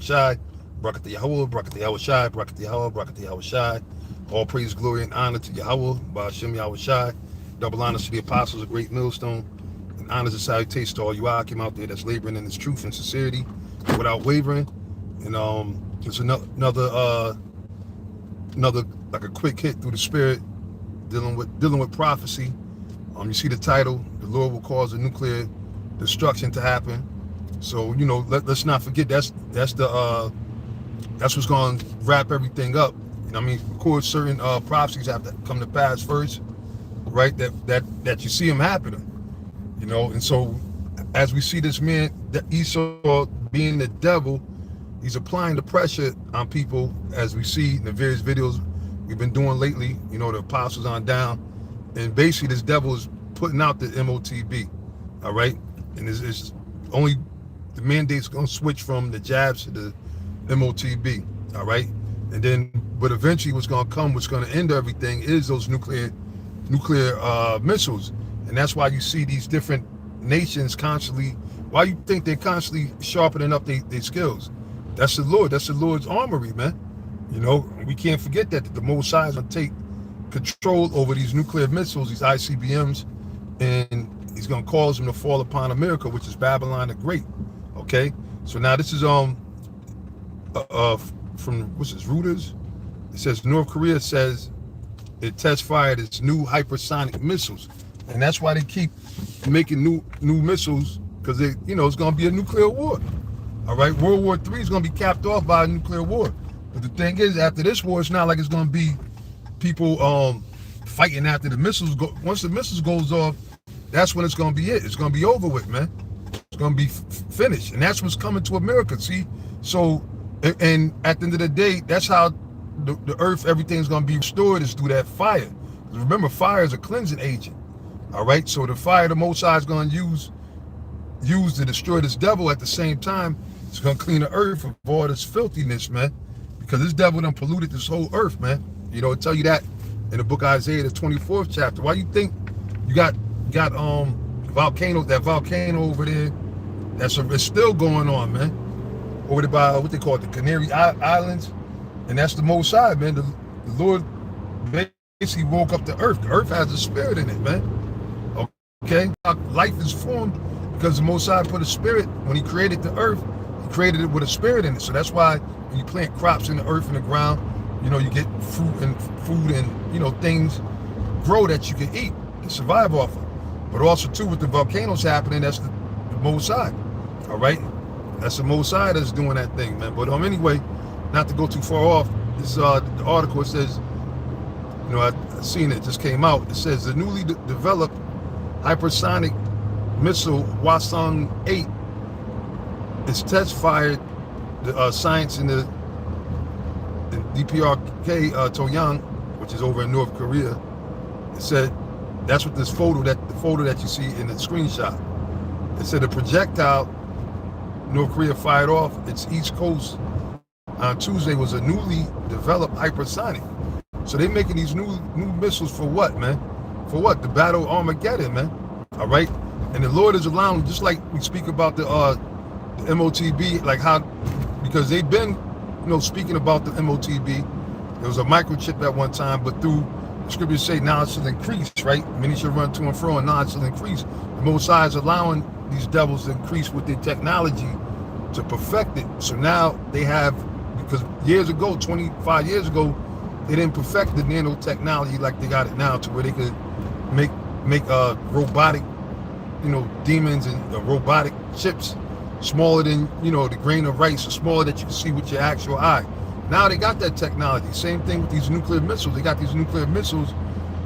Shai, Barakatah Yahweh, Barakatah Yahweh Shai, Barakatah Yahweh, Barakatah Yahweh Shai. All praise, glory, and honor to Yahweh, Ba'ashem Yahweh Shai. Double honors to the apostles of Great Millstone, and honors and salutations to all you Akim out there that's laboring in this truth and sincerity without wavering. And there's another like a quick hit through the spirit dealing with prophecy. You see the title, the Lord will cause a nuclear destruction to happen. So let's not forget that's what's going to wrap everything up. I mean, of course, certain prophecies have to come to pass first, right? That you see them happening, And so, as we see this man, Esau being the devil, he's applying the pressure on people, as we see in the various videos we've been doing lately. The apostles on down, and basically this devil is putting out the MOTB, all right? And it's only the mandate's going to switch from the jabs to the MOTB, all right? And then, but eventually what's going to come, what's going to end everything is those nuclear missiles. And that's why you see these different nations constantly, why you think they're constantly sharpening up their skills. That's the Lord. That's the Lord's armory, man. We can't forget that the Most High is going to take control over these nuclear missiles, these ICBMs, and he's going to cause them to fall upon America, which is Babylon the Great. Okay? So now this is from, what's this, Reuters? It says North Korea says it test fired its new hypersonic missiles. And that's why they keep making new missiles, because it's going to be a nuclear war. All right? World War III is going to be capped off by a nuclear war. But the thing is, after this war, it's not like it's going to be people fighting after the missiles go. Once the missiles goes off, that's when it's going to be it. It's going to be over with, man. It's going to be finished. And that's what's coming to America, see? So, and at the end of the day, that's how the earth, everything's going to be restored, is through that fire. Remember, fire is a cleansing agent. All right? So the fire the Most High is going to use to destroy this devil. At the same time, it's going to clean the earth of all this filthiness, man. Because this devil done polluted this whole earth, man. It tell you that in the book of Isaiah, the 24th chapter. Why you think you got that volcano over there? It's still going on, man. Over there by what they call it, the Canary Islands, and that's the Most High, man. The Lord basically woke up the earth. The earth has a spirit in it, man. Okay, life is formed because the Most High put a spirit when He created the earth. He created it with a spirit in it. So that's why when you plant crops in the earth and the ground, you get fruit and things grow that you can eat and survive off of. But also too, with the volcanoes happening, that's the Most High. All right, that's the Most High that's doing that thing, man. But anyway, not to go too far off. This the article, it says, I seen it, just came out. It says the newly developed hypersonic missile Hwasong 8 is test fired. The science in the DPRK Toyang, which is over in North Korea, it said that's what the photo that you see in the screenshot. It said the projectile North Korea fired off its east coast on Tuesday was a newly developed hypersonic. So they're making these new missiles for what, man? For what? The battle Armageddon, man. All right? And the Lord is allowing, just like we speak about the MOTB, like how, because they've been, speaking about the MOTB, there was a microchip at one time, but through the scriptures say knowledge shall increase, right? Many shall run to and fro, and knowledge shall increase. The Most High is allowing these devils to increase with their technology to perfect it. So now they have, because years ago, 25 years ago, they didn't perfect the nanotechnology like they got it now, to where they could make robotic, demons and robotic chips smaller than, the grain of rice, or smaller that you can see with your actual eye. Now they got that technology. Same thing with these nuclear missiles. They got these nuclear missiles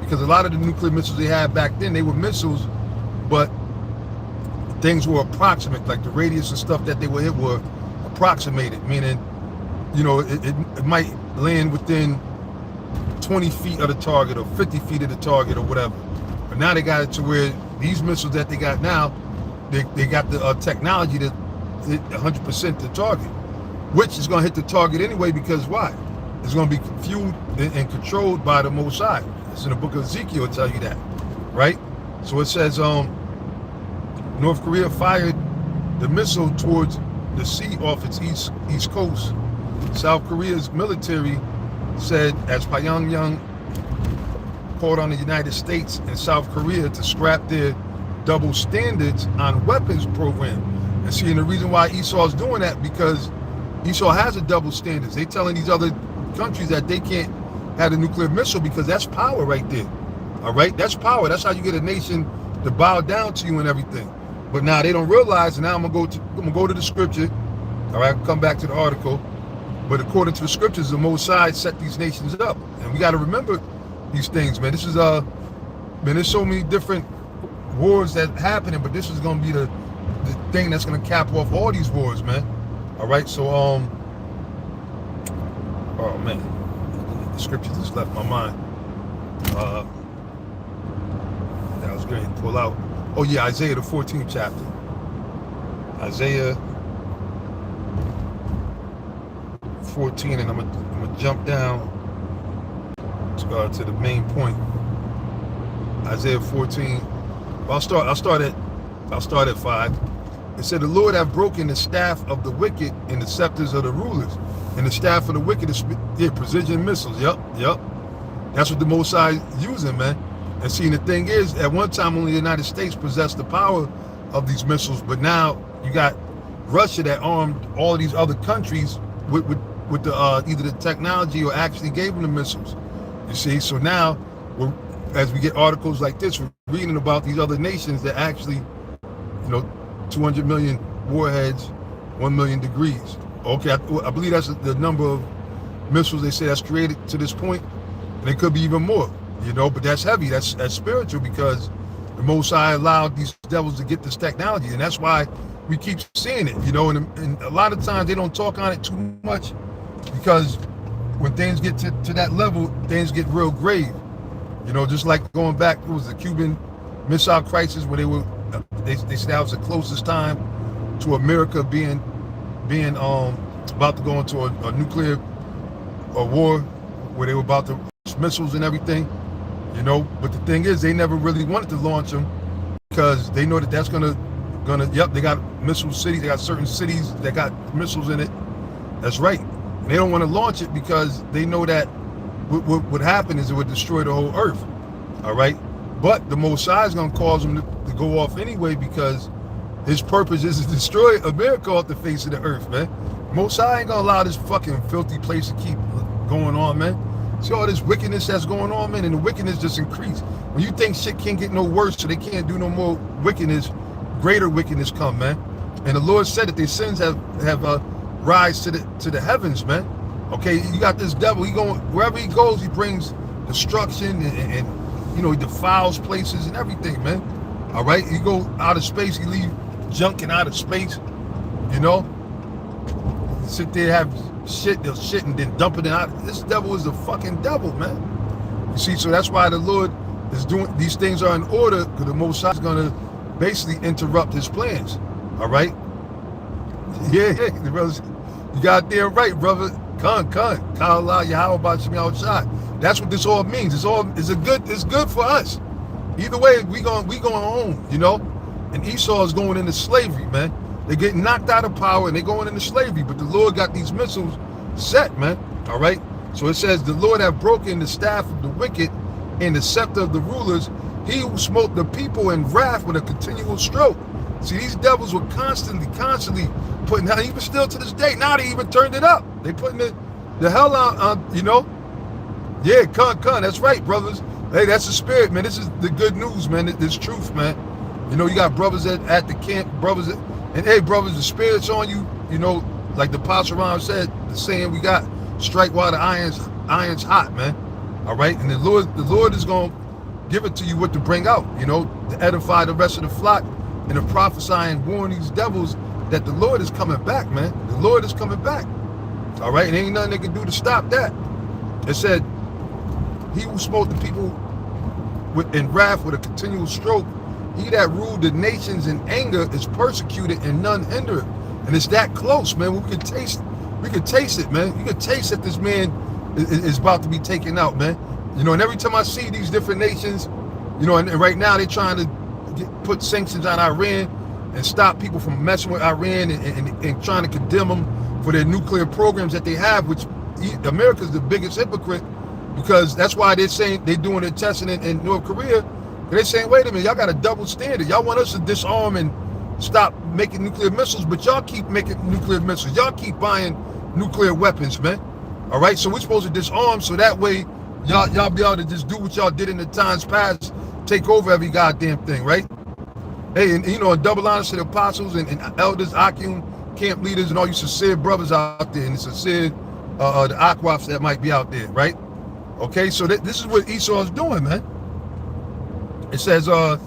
because a lot of the nuclear missiles they had back then, they were missiles, but things were approximate, like the radius and stuff that they were hit were approximated, meaning, it might land within 20 feet of the target or 50 feet of the target or whatever. But now they got it to where these missiles that they got now, they got the technology to hit 100% the target, which is going to hit the target anyway, because why? It's going to be fueled and controlled by the Most High. It's in the book of Ezekiel, it'll tell you that, right? So it says North Korea fired the missile towards the sea off its east coast. South Korea's military said as Pyongyang called on the United States and South Korea to scrap their double standards on weapons program. And see, and the reason why Esau is doing that, because Esau has a double standards. They telling these other countries that they can't have a nuclear missile because that's power right there. All right, that's power. That's how you get a nation to bow down to you and everything. But now they don't realize. And now I'm gonna go to the scripture. All right, come back to the article. But according to the scriptures, the Most High set these nations up, and we got to remember these things, man. This is man. There's so many different wars that happening, but this is gonna be the thing that's gonna cap off all these wars, man. All right, so oh man, the scripture just left my mind. That I was going to pull out. Oh yeah, Isaiah the 14th chapter. Isaiah 14, and I'm gonna jump down to the main point. Isaiah 14. I'll start at 5. It said, "The Lord have broken the staff of the wicked and the scepters of the rulers, and the staff of the wicked is precision missiles." Yep. That's what the Most High using, man. And see, the thing is, at one time only the United States possessed the power of these missiles, but now you got Russia that armed all of these other countries with the either the technology or actually gave them the missiles. You see, so now as we get articles like this, we're reading about these other nations that actually, 200 million warheads, 1 million degrees. Okay, I believe that's the number of missiles they say that's created to this point, and it could be even more. But that's heavy. That's spiritual, because the Most High allowed these devils to get this technology, and that's why we keep seeing it. And a lot of times they don't talk on it too much, because when things get to that level, things get real grave. Just like going back, it was the Cuban Missile Crisis, where they said that was the closest time to America being about to go into a nuclear war, where they were about to launch missiles and everything. But the thing is, they never really wanted to launch them, because they know that that's gonna they got missile cities, they got certain cities that got missiles in it. That's right. And they don't want to launch it because they know that what would happen is it would destroy the whole earth. All right. But the Most High is going to cause them to go off anyway, because his purpose is to destroy America off the face of the earth, man. Most High ain't going to allow this fucking filthy place to keep going on, man. See all this wickedness that's going on, man, and the wickedness just increased. When you think shit can't get no worse, so they can't do no more wickedness, greater wickedness come, man. And the Lord said that their sins have rise to the heavens, man. Okay, you got this devil. He going wherever he goes, he brings destruction and he defiles places and everything, man. All right, he go out of space, he leave junk in outer space. Sit there, have shit, they'll shit and then dump it out. This devil is a fucking devil, man. You see, so that's why the Lord is doing these things are in order, because the Most High is going to basically interrupt his plans. All right. Yeah, the brothers, you got there right, brother. Ka'ala Yahweh Bashim outside. That's what this all means. It's good for us. Either way, we going home, And Esau is going into slavery, man. They're getting knocked out of power and they're going into slavery. But the Lord got these missiles set, man. All right. So it says, the Lord have broken the staff of the wicked and the scepter of the rulers. He who smote the people in wrath with a continual stroke. See, these devils were constantly putting out, even still to this day. Now they even turned it up. They putting the hell out, Yeah, that's right, brothers. Hey, that's the spirit, man. This is the good news, man. This truth, man. You got brothers at the camp, brothers, and hey, brothers, the spirit's on you. Like the Apostle Ron said, the saying we got, strike while the iron's hot, man. All right, and the Lord is gonna give it to you what to bring out, to edify the rest of the flock, and to prophesy and warn these devils that the Lord is coming back, man. The Lord is coming back. All right, and ain't nothing they can do to stop that. It said, he who smote the people in wrath with a continual stroke, he that ruled the nations in anger is persecuted and none hinder it. And it's that close, man. We could taste it, man. You could taste that this man is about to be taken out, man. And every time I see these different nations, and right now they're trying to put sanctions on Iran, and stop people from messing with Iran and trying to condemn them for their nuclear programs that they have, which America's the biggest hypocrite, because that's why they're saying they're doing their testing in North Korea. They're saying, wait a minute, y'all got a double standard. Y'all want us to disarm and stop making nuclear missiles, but y'all keep making nuclear missiles. Y'all keep buying nuclear weapons, man. All right, so we're supposed to disarm so that way y'all be able to just do what y'all did in the times past, take over every goddamn thing, right? Hey, and you know, double honors to the apostles and elders, Akim, camp leaders, and all you sincere brothers out there, and the sincere the Aquafs that might be out there, right? Okay, so this is what Esau's doing, man. It says, so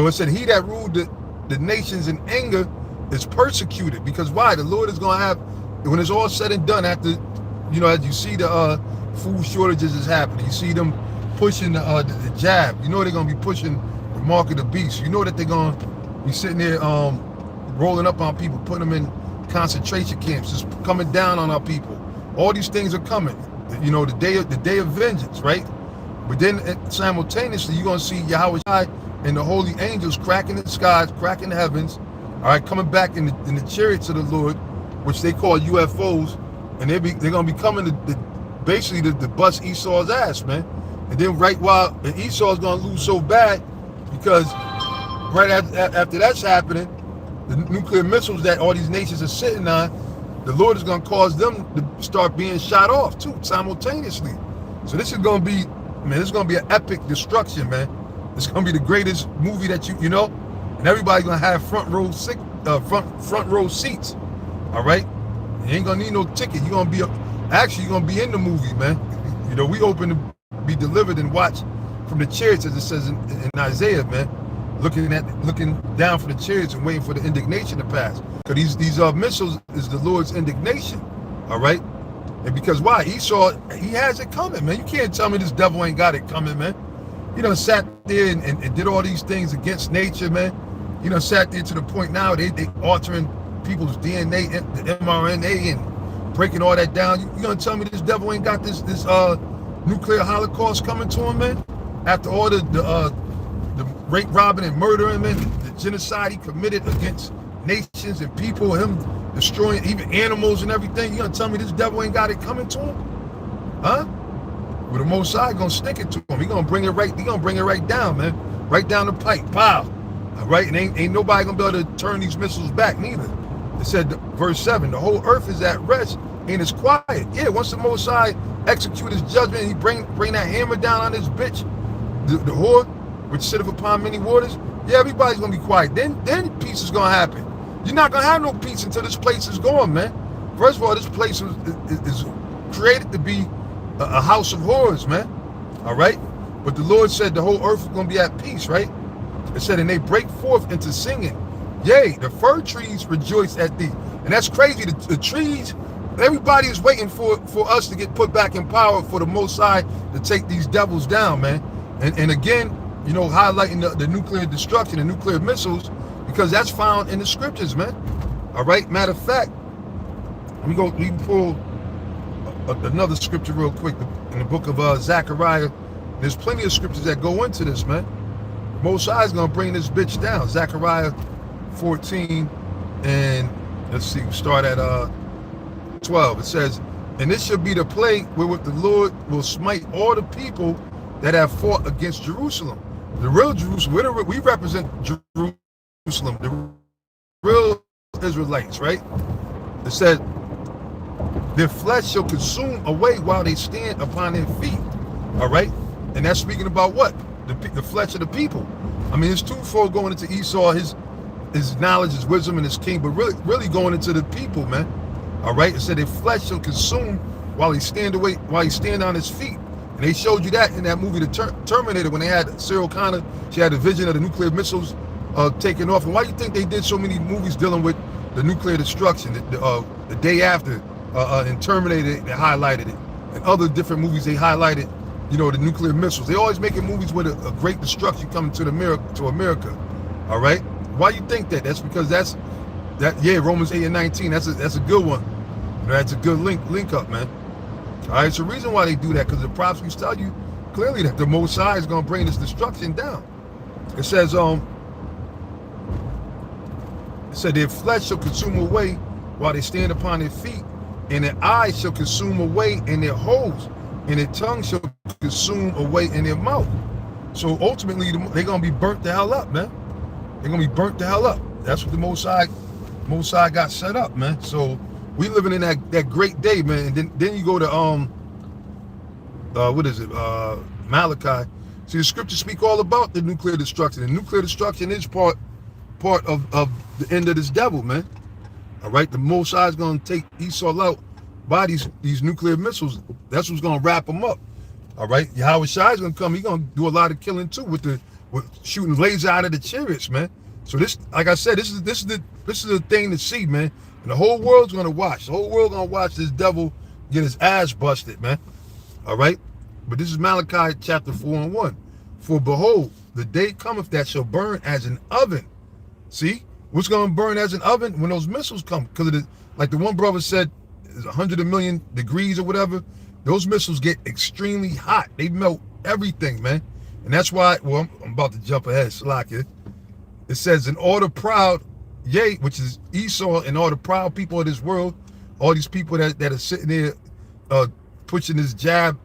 it said, he that ruled the nations in anger is persecuted. Because why? The Lord is going to have, when it's all said and done, after, you know, as you see the food shortages is happening, you see them pushing the jab, you know they're going to be pushing the mark of the beast. You know that they're going to be sitting there rolling up on people, putting them in concentration camps, just coming down on our people. All these things are coming. You know, the day of vengeance, right? But then simultaneously, you're going to see Yahweh and the holy angels cracking the skies, cracking the heavens, all right, coming back in the chariots of the Lord, which they call UFOs, and they're going to be coming to basically to bust Esau's ass, man. And then right while Esau's going to lose so bad, because right after that's happening, the nuclear missiles that all these nations are sitting on, the Lord is going to cause them to start being shot off too, simultaneously. So this is going to be, man, this is going to be an epic destruction, man. It's going to be the greatest movie that you know, and everybody's going to have front row seats, all right? You ain't going to need no ticket. You're going to be, you're going to be in the movie, man. You know, we open to be delivered and watch from the chariots, as it says in Isaiah, man. Looking down from the chariots and waiting for the indignation to pass. Because these missiles is the Lord's indignation, all right? And because why? Esau, he has it coming, man. You can't tell me this devil ain't got it coming, man. You know, sat there and did all these things against nature, man. You know, sat there to the point now they altering people's DNA, the mRNA, and breaking all that down. You gonna tell me this devil ain't got this nuclear holocaust coming to him, man? After all the rape, robbing, and murdering, man, the genocide he committed against nations and people, him destroying even animals and everything. You gonna tell me this devil ain't got it coming to him? Huh? Well, the Most High gonna stick it to him. He gonna bring it right down, man. Right down the pipe. Pow. All right, and ain't nobody gonna be able to turn these missiles back neither. It said, verse 7, the whole earth is at rest and it's quiet. Yeah, once the Most High execute his judgment, he bring that hammer down on this bitch, the whore, which sitteth upon many waters. Yeah, everybody's gonna be quiet. Then peace is gonna happen. You're not gonna have no peace until this place is gone, man. First of all, this place is created to be a house of horrors, man. All right? But the Lord said the whole earth is going to be at peace, right? It said, and they break forth into singing. Yea, the fir trees rejoice at thee. And that's crazy. The trees, everybody is waiting for us to get put back in power, for the Most High to take these devils down, man. And again, you know, highlighting the nuclear destruction and nuclear missiles, because that's found in the scriptures, man. All right? Matter of fact, we can pull another scripture real quick in the book of Zechariah. There's plenty of scriptures that go into this, man. Most High is going to bring this bitch down. Zechariah 14, and let's see, we start at 12. It says, and this shall be the plague wherewith the Lord will smite all the people that have fought against Jerusalem. The real Jerusalem, we represent Jerusalem, the real Israelites, right? It said, their flesh shall consume away while they stand upon their feet. All right? And that's speaking about what? The flesh of the people. I mean, it's twofold going into Esau, his knowledge, his wisdom, and his king, but really going into the people, man. All right? It said their flesh shall consume while he stand on his feet. And they showed you that in that movie, The Terminator, when they had Sarah Connor. She had a vision of the nuclear missiles taking off. And why do you think they did so many movies dealing with the nuclear destruction? The day after, in Terminator, they highlighted it. And other different movies, they highlighted, you know, the nuclear missiles. They always making movies with a great destruction coming to America. All right? Why you think that? That's because yeah, Romans 8 and 19. That's a good one. You know, that's a good link up, man. All right, it's the reason why they do that, because the prophecies tell you clearly that the Most High is going to bring this destruction down. It says, It said their flesh shall consume away while they stand upon their feet, and their eyes shall consume away in their holes, and their tongue shall consume away in their mouth. So ultimately, they're going to be burnt the hell up, man. They're going to be burnt the hell up. That's what the Most High got set up, man. So we living in that great day, man. And then you go to, what is it? Malachi. See, the scriptures speak all about the nuclear destruction. And nuclear destruction is part of the end of this devil, man. All right, the Most High is going to take Esau out by these nuclear missiles. That's what's going to wrap them up. All right, Yahweh Shai is going to come. He's going to do a lot of killing too with shooting laser out of the chariots, man. So this, like I said, this is the thing to see, man. And the whole world's going to watch. The whole world going to watch this devil get his ass busted, man. All right, but this is Malachi chapter 4:1. For behold, the day cometh that shall burn as an oven. See, what's going to burn as an oven? When those missiles come, because like the one brother said, it's 100 million degrees or whatever. Those missiles get extremely hot. They melt everything, man. And that's why, well, I'm about to jump ahead, Salakia. It says, in all the proud, yea, which is Esau, and all the proud people of this world, all these people that are sitting there pushing this jab,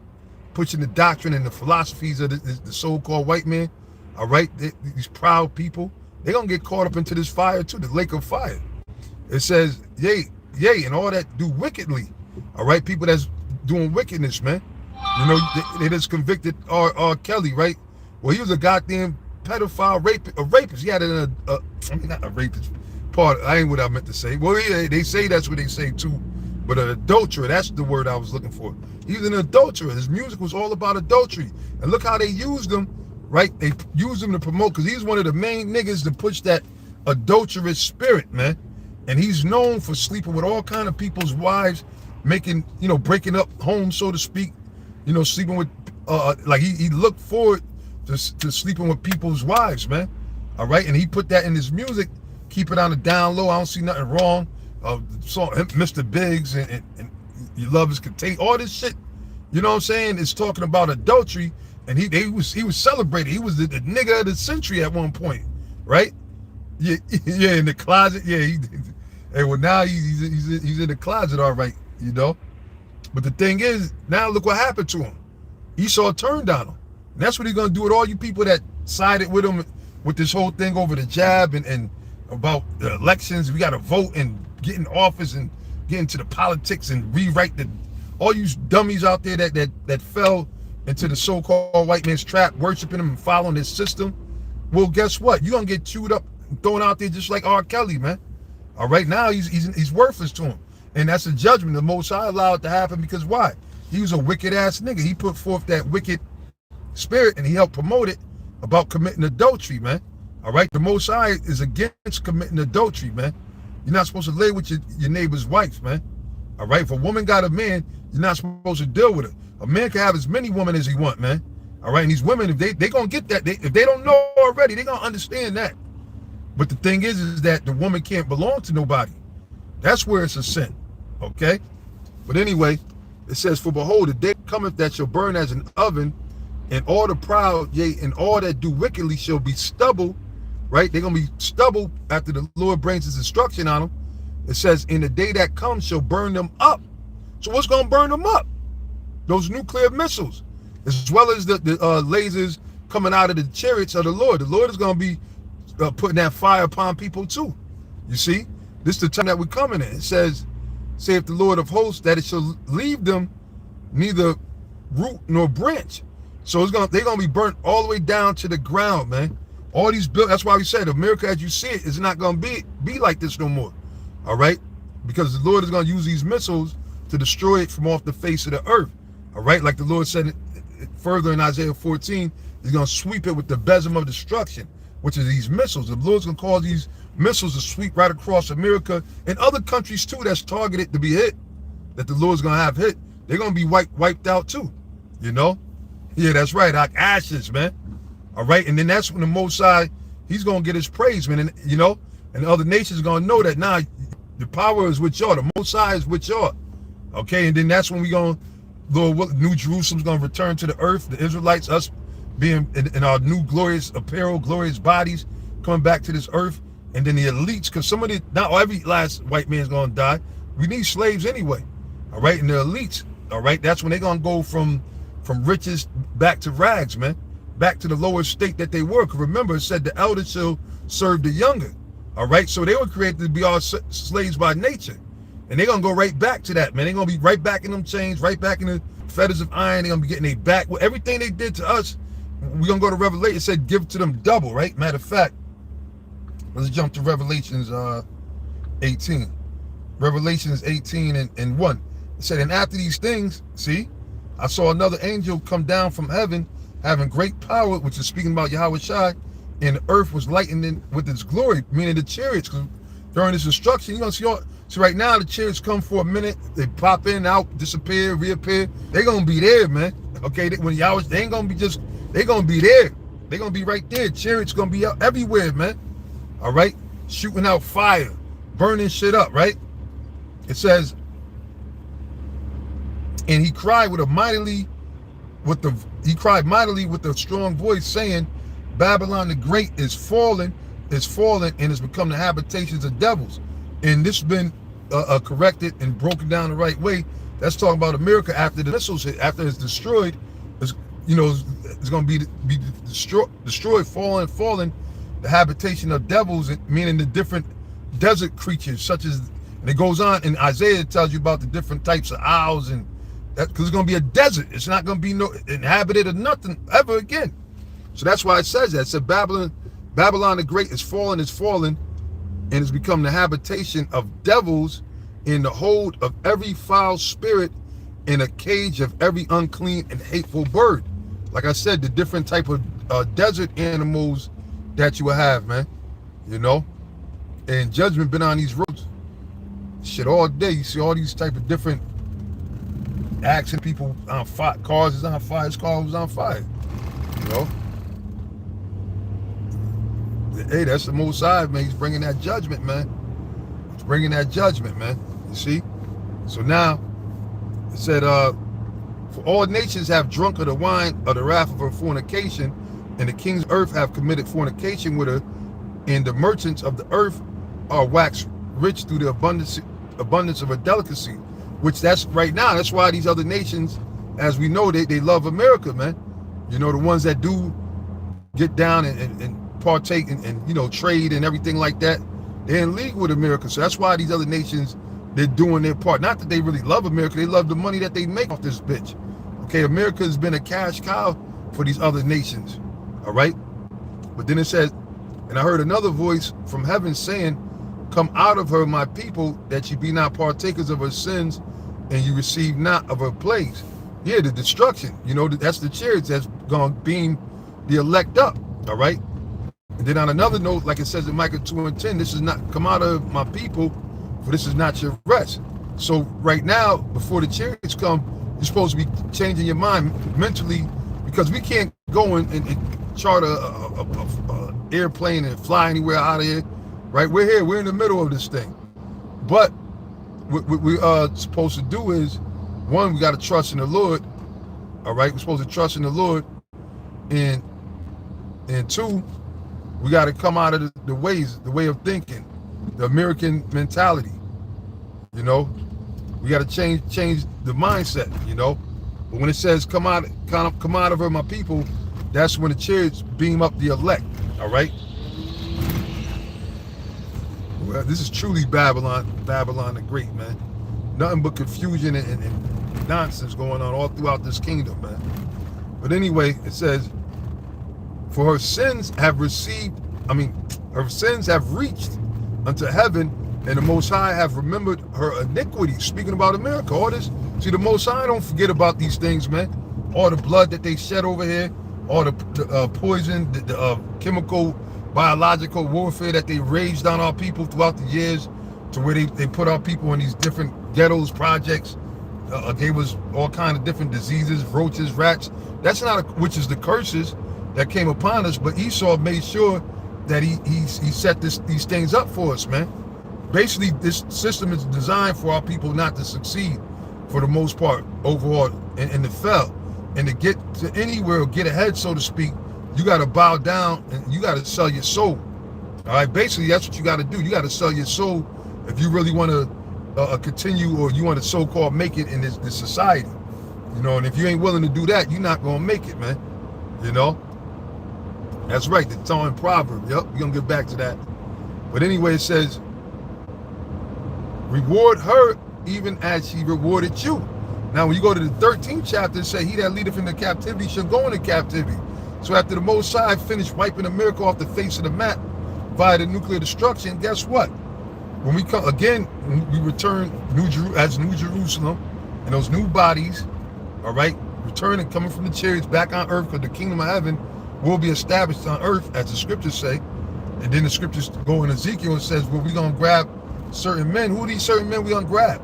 pushing the doctrine and the philosophies of the so-called white man, all right, these proud people, they're going to get caught up into this fire too, the lake of fire. It says, yea, and all that do wickedly, all right, people that's doing wickedness, man. You know, they just convicted R. Kelly, right? Well, he was a goddamn pedophile, rapist. He had I mean, not a rapist, I ain't what I meant to say. Well, yeah, they say that's what they say too, but an adulterer, that's the word I was looking for. He's an adulterer. His music was all about adultery. And look how they used him, right? They used him to promote, because he's one of the main niggas to push that adulterous spirit, man. And he's known for sleeping with all kind of people's wives, making, you know, breaking up homes, so to speak, you know, sleeping with, like he looked forward to sleeping with people's wives, man. All right. And he put that in his music, keep it on the down low. I don't see nothing wrong. Song, Mr. Biggs and You Love Is Contagious, all this shit, you know what I'm saying? It's talking about adultery. And he was celebrated. He was the nigga of the century at one point, right? Yeah, in the closet. Yeah, hey, well now he's in the closet, all right, you know. But the thing is, now look what happened to him. Esau turned on him. And that's what he's gonna do with all you people that sided with him with this whole thing over the jab and about the elections. We gotta vote and get in office and get into the politics and rewrite all you dummies out there that fell into the so-called white man's trap, worshiping him and following his system. Well, guess what? You're gonna get chewed up and thrown out there just like R. Kelly, man. All right, now he's worthless to him. And that's a judgment the Most High allowed it to happen, because why? He was a wicked ass nigga. He put forth that wicked spirit and he helped promote it about committing adultery, man. All right, the Most High is against committing adultery, man. You're not supposed to lay with your neighbor's wife, man. All right, if a woman got a man, you're not supposed to deal with her. A man can have as many women as he want, man. All right, and these women, if they gonna get that, if they don't know already, they gonna understand that. But the thing is that the woman can't belong to nobody. That's where it's a sin, okay? But anyway, it says, for behold, the day cometh that shall burn as an oven, and all the proud, yea, and all that do wickedly shall be stubble, right? They're going to be stubble after the Lord brings his instruction on them. It says, in the day that comes shall burn them up. So what's going to burn them up? Those nuclear missiles, as well as the lasers coming out of the chariots of the Lord. The Lord is going to be putting that fire upon people too. You see, this is the time that we're coming in. It says, saith the Lord of hosts, that it shall leave them neither root nor branch. So they're gonna be burnt all the way down to the ground, man. All these that's why we said America as you see it is not gonna be like this no more. All right, because the Lord is gonna use these missiles to destroy it from off the face of the earth. All right, like the Lord said further in Isaiah 14, he's gonna sweep it with the besom of destruction, which is these missiles. The Lord's gonna cause these missiles to sweep right across America and other countries too that's targeted to be hit, that the Lord's gonna have hit. They're gonna be wiped out too, you know? Yeah, that's right, like ashes, man. All right, and then that's when the Most High, he's gonna get his praise, man, and you know, and the other nations are gonna know that now the power is with y'all, the Most High is with y'all. Okay, and then that's when we gonna, Lord, New Jerusalem's gonna return to the earth, the Israelites, us being in our new glorious apparel, glorious bodies, coming back to this earth, And then the elites, because not every last white man's going to die. We need slaves anyway. All right. And the elites, all right, that's when they're going to go from riches back to rags, man. Back to the lower state that they were. Because remember, it said the elder shall serve the younger. All right. So they were created to be all slaves by nature. And they're going to go right back to that, man. They're going to be right back in them chains, right back in the fetters of iron. They're going to be getting their back. Well, everything they did to us, we're going to go to Revelation. It said give to them double, right? Matter of fact, let's jump to Revelations 18. Revelations 18 and 1. It said, and after these things, see, I saw another angel come down from heaven, having great power, which is speaking about Yahweh Shai, and the earth was lightened with its glory, meaning the chariots. Because during this destruction, you're going to see so right now, the chariots come for a minute, they pop in, out, disappear, reappear. They're going to be there, man. Okay, when Yahweh, they ain't going to be just, they're going to be there. They're going to be right there. Chariots going to be out everywhere, man. All right, shooting out fire, burning shit up, right? It says, and he cried mightily with a strong voice, saying, Babylon the Great is fallen, and has become the habitations of devils. And this has been corrected and broken down the right way. That's talking about America after the missiles hit, after it's destroyed. It's going to be destroyed, fallen. The habitation of devils, meaning the different desert creatures, such as, and it goes on in Isaiah, it tells you about the different types of owls, and that, because it's going to be a desert. It's not going to be no inhabited or nothing ever again. So that's why it says that. It said Babylon the Great is fallen, and has become the habitation of devils, in the hold of every foul spirit, in a cage of every unclean and hateful bird. Like I said, the different type of desert animals that you will have, man, and judgment been on these roads shit all day. You see all these type of different acts, and people on fire, cars is on fire, his car was on fire, Hey, that's the Most High, man. He's bringing that judgment, man. You see? So now it said, for all nations have drunk of the wine of the wrath of her fornication, and the kings of earth have committed fornication with her, and the merchants of the earth are waxed rich through the abundance of her delicacy. Which that's right now. That's why these other nations, as we know, they love America, man. The ones that do get down and partake and trade and everything like that, they're in league with America. So that's why these other nations, they're doing their part. Not that they really love America, they love the money that they make off this bitch. Okay, America has been a cash cow for these other nations. All right, but then it says, and I heard another voice from heaven saying, come out of her, my people, that ye be not partakers of her sins, and you receive not of her plagues. Yeah, the destruction, that's the chariots that's going to beam the elect up. All right. And then on another note, like it says in Micah 2:10, this is not, come out of my people, for this is not your rest. So right now, before the chariots come, you're supposed to be changing your mind mentally, because we can't go and charter a airplane and fly anywhere out of here, right? We're here, we're in the middle of this thing. But what we are supposed to do is, one, we got to trust in the Lord. All right, we're supposed to trust in the Lord, and two, we got to come out of the way of thinking, the American mentality. We got to change the mindset. But when it says come out of her, my people, that's when the chariots beam up the elect. All right. Well, this is truly Babylon the Great, man. Nothing but confusion and nonsense going on all throughout this kingdom, man. But anyway, it says, for her sins have reached unto heaven, and the Most High have remembered her iniquities. Speaking about America, all this. See, the Most High don't forget about these things, man. All the blood that they shed over here, all the poison, the chemical, biological warfare that they raged on our people throughout the years, to where they put our people in these different ghettos, projects, gave us all kind of different diseases, roaches, rats. That's not, which is the curses that came upon us, but Esau made sure that he set these things up for us, man. Basically, this system is designed for our people not to succeed, for the most part, overall, and to fail. And to get to anywhere or get ahead, so to speak, you got to bow down and you got to sell your soul. All right, basically that's what you got to do. You got to sell your soul if you really want to continue, or you want to so-called make it in this society. You know, and if you ain't willing to do that, you're not gonna make it, man. You know, that's right. The telling proverb. Yep, we're gonna get back to that. But anyway, it says, reward her even as she rewarded you. Now, when you go to the 13th chapter, it says, he that leadeth into captivity shall go into captivity. So after the Most High finished wiping America off the face of the map via the nuclear destruction, guess what? When we come again, when we return as New Jerusalem, and those new bodies, all right, returning, coming from the chariots back on earth, because the kingdom of heaven will be established on earth, as the scriptures say. And then the scriptures go in Ezekiel and says, well, we're going to grab certain men. Who are these certain men we're going to grab?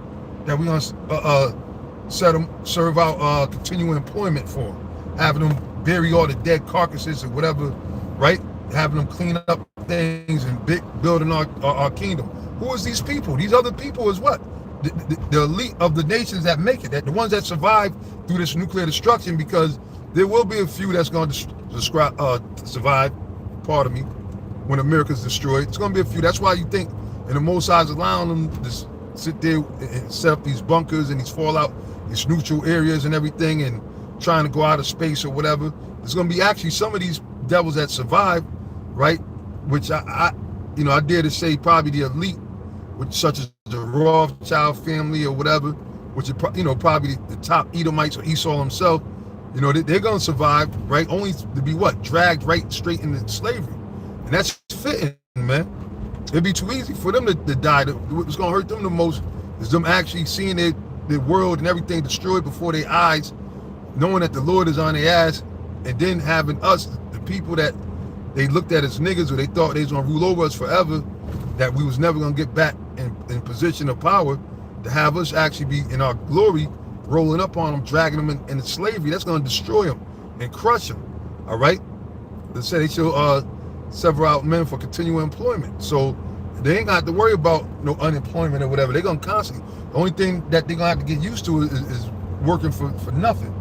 That we're going to serve out continuing employment for. Having them bury all the dead carcasses or whatever, right? Having them clean up things and building our kingdom. Who is these people? These other people is what? The elite of the nations that make it, that the ones that survive through this nuclear destruction, because there will be a few that's going to survive, pardon me, when America's destroyed. It's going to be a few. That's why you think, and the Most High is allowing them to sit there and set up these bunkers and these fallout, these neutral areas and everything, and trying to go out of space or whatever. There's going to be actually some of these devils that survive, right? Which I dare to say probably the elite, which such as the Rothschild family or whatever, which is probably the top Edomites or Esau himself. You know, they're going to survive, right? Only to be what? Dragged right straight into slavery. And that's fitting, man. It'd be too easy for them to die. What's going to hurt them the most is them actually seeing their world and everything destroyed before their eyes, knowing that the Lord is on their ass, and then having us, the people that they looked at as niggas, or they thought they was going to rule over us forever, that we was never going to get back in position of power, to have us actually be in our glory, rolling up on them, dragging them into slavery. That's going to destroy them and crush them. All right? They say they shall sever out men for continual employment. So they ain't got to worry about no unemployment or whatever. They're going to constantly. The only thing that they're going to have to get used to is working for nothing.